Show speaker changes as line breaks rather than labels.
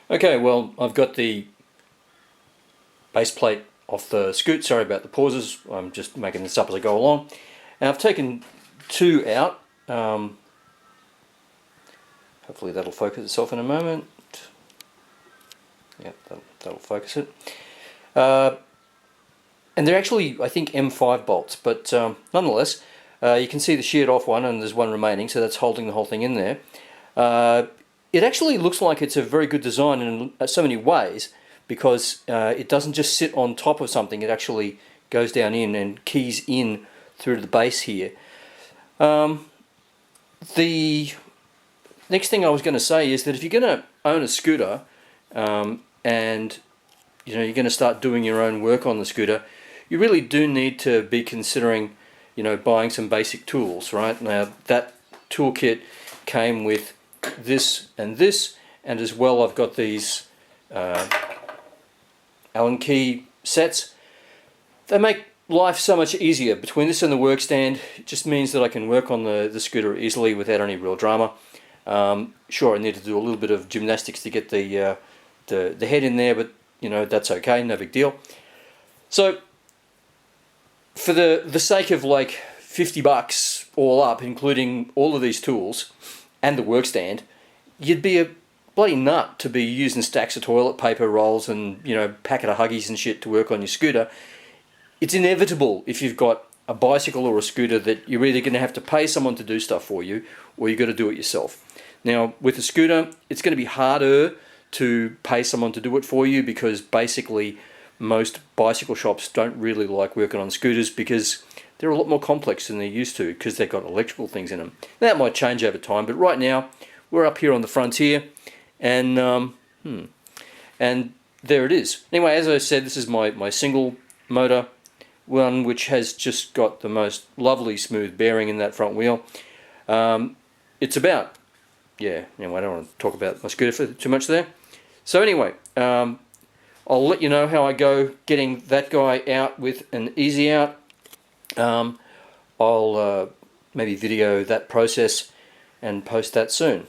Okay, well, I've got the base plate off the scoot. Sorry about the pauses. I'm just making this up as I go along. And I've taken two out. Hopefully that'll focus itself in a moment. Yep, that'll focus it. And they're actually, I think, M5 bolts, but nonetheless, you can see the sheared off one, and there's one remaining, so that's holding the whole thing in there. It actually looks like it's a very good design in so many ways, because it doesn't just sit on top of something, it actually goes down in and keys in through to the base here. The next thing I was going to say is that if you're going to own a scooter and you're going to start doing your own work on the scooter, you really do need to be considering buying some basic tools. Right now, that toolkit came with this, and as well I've got these Allen key sets. They make life so much easier. Between this and the work stand, it just means that I can work on the scooter easily without any real drama. Sure, I need to do a little bit of gymnastics to get the head in there, but that's okay, no big deal. So for the sake of like $50 all up, including all of these tools and the work stand, you'd be a bloody nut to be using stacks of toilet paper rolls and packet of Huggies and shit to work on your scooter. It's inevitable if you've got a bicycle or a scooter that you're either going to have to pay someone to do stuff for you, or you've got to do it yourself. Now with a scooter, it's going to be harder to pay someone to do it for you, because basically most bicycle shops don't really like working on scooters because they're a lot more complex than they're used to, because they've got electrical things in them. That might change over time, but right now we're up here on the frontier, and and there it is. Anyway, as I said, this is my single motor one, which has just got the most lovely smooth bearing in that front wheel. It's about, anyway, I don't want to talk about my scooter for too much there. So anyway, I'll let you know how I go getting that guy out with an easy out. I'll maybe video that process and post that soon.